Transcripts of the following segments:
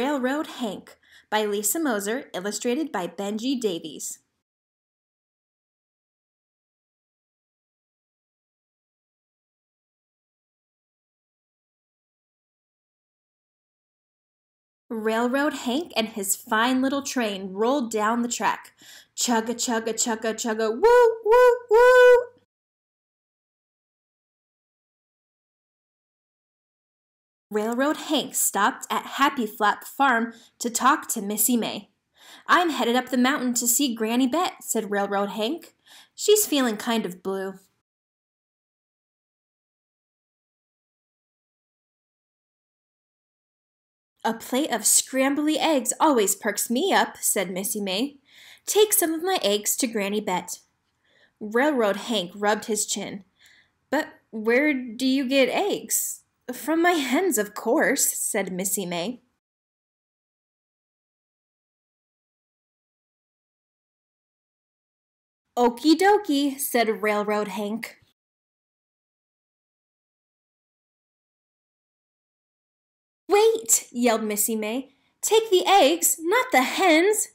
Railroad Hank by Lisa Moser, illustrated by Benji Davies. Railroad Hank and his fine little train rolled down the track. Chugga, chugga, chugga, chugga, woo, woo, woo! Railroad Hank stopped at Happy Flap Farm to talk to Missy May. "I'm headed up the mountain to see Granny Bet," said Railroad Hank. "She's feeling kind of blue." "A plate of scrambly eggs always perks me up," said Missy May. "Take some of my eggs to Granny Bet." Railroad Hank rubbed his chin. "But where do you get eggs?" "From my hens, of course," said Missy May. "Okie dokie," said Railroad Hank. "Wait!" yelled Missy May. "Take the eggs, not the hens!"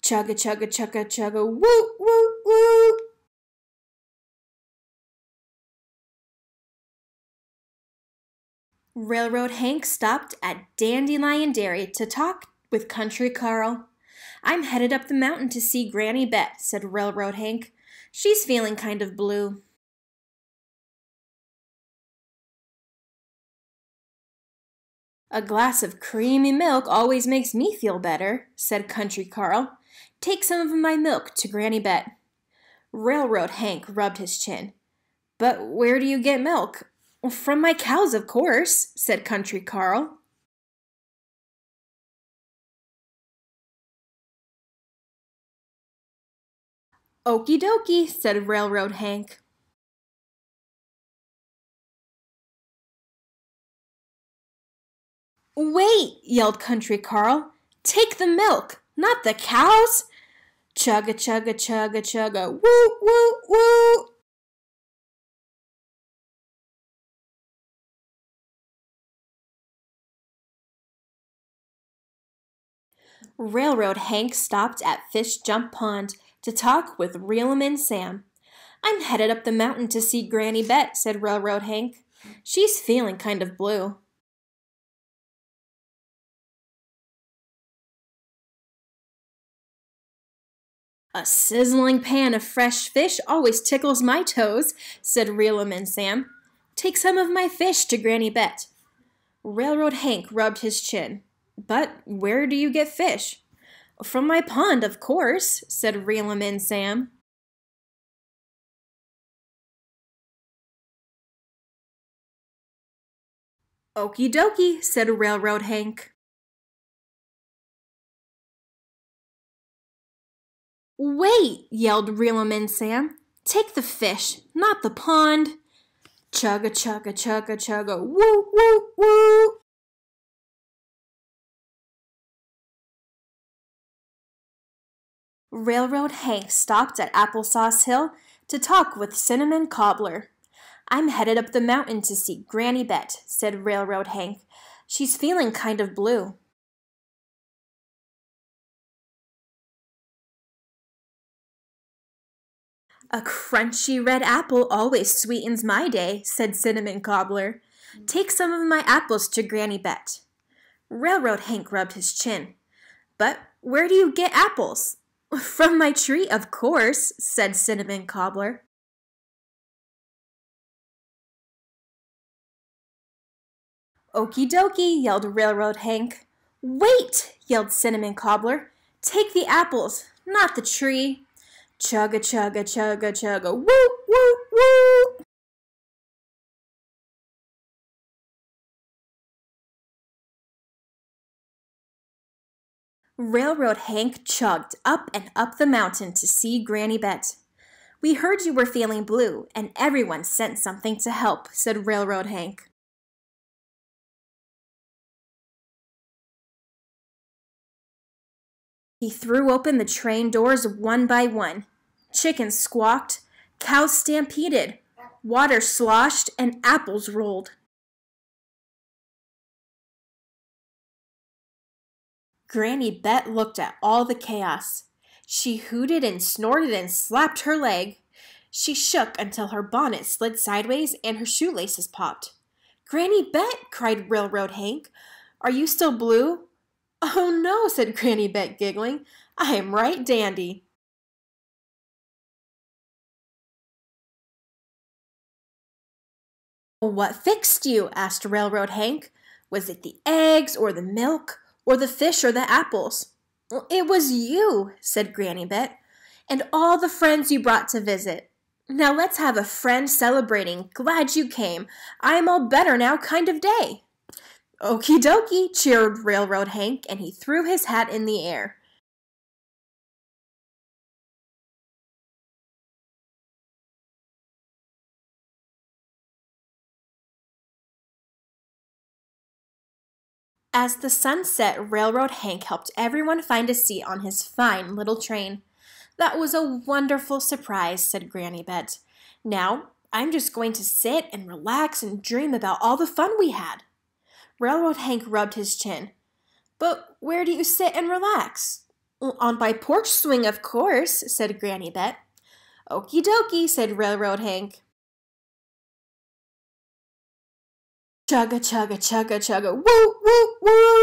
Chugga, chugga, chugga, chugga, woo, woo, woo! Railroad Hank stopped at Dandelion Dairy to talk with Country Carl. "I'm headed up the mountain to see Granny Bet," said Railroad Hank. "She's feeling kind of blue." "A glass of creamy milk always makes me feel better," said Country Carl. "Take some of my milk to Granny Bet." Railroad Hank rubbed his chin. "But where do you get milk?" "From my cows, of course," said Country Carl. "Okie dokie," said Railroad Hank. "Wait!" yelled Country Carl. "Take the milk, not the cows!" Chugga, chugga, chugga, chugga, woo, woo, woo! Railroad Hank stopped at Fish Jump Pond to talk with Reelman Sam. "I'm headed up the mountain to see Granny Bet," said Railroad Hank. "She's feeling kind of blue." "A sizzling pan of fresh fish always tickles my toes," said Reelman Sam. "Take some of my fish to Granny Bet." Railroad Hank rubbed his chin. "But where do you get fish?" "From my pond, of course," said Reelman Sam. "Okie dokie," said Railroad Hank. "Wait!" yelled Reelman Sam. "Take the fish, not the pond." Chugga, chugga, chugga, chugga, woo, woo, woo! Railroad Hank stopped at Applesauce Hill to talk with Cinnamon Cobbler. "I'm headed up the mountain to see Granny Bet," said Railroad Hank. "She's feeling kind of blue." "A crunchy red apple always sweetens my day," said Cinnamon Cobbler. "Take some of my apples to Granny Bet." Railroad Hank rubbed his chin. "But where do you get apples?" "From my tree, of course," said Cinnamon Cobbler. "Okie dokie," yelled Railroad Hank. "Wait!" yelled Cinnamon Cobbler. "Take the apples, not the tree." Chugga, chugga, chugga, chugga, woo, woo, woo! Railroad Hank chugged up and up the mountain to see Granny Bet. "We heard you were feeling blue, and everyone sent something to help," said Railroad Hank. He threw open the train doors one by one. Chickens squawked, cows stampeded, water sloshed, and apples rolled. Granny Bet looked at all the chaos. She hooted and snorted and slapped her leg. She shook until her bonnet slid sideways and her shoelaces popped. "Granny Bet!" cried Railroad Hank. "Are you still blue?" "Oh, no," said Granny Bet, giggling. "I am right dandy." "What fixed you?" asked Railroad Hank. "Was it the eggs or the milk or the fish or the apples?" "It was you," said Granny Bet, "and all the friends you brought to visit. Now let's have a friend celebrating, glad you came, I'm all better now kind of day." "Okie dokie," cheered Railroad Hank, and he threw his hat in the air. As the sun set, Railroad Hank helped everyone find a seat on his fine little train. "That was a wonderful surprise," said Granny Bet. "Now, I'm just going to sit and relax and dream about all the fun we had." Railroad Hank rubbed his chin. "But where do you sit and relax?" "On my porch swing, of course," said Granny Bet. "Okie dokie," said Railroad Hank. Chugga, chugga, chugga, chugga, woo, woo, woo!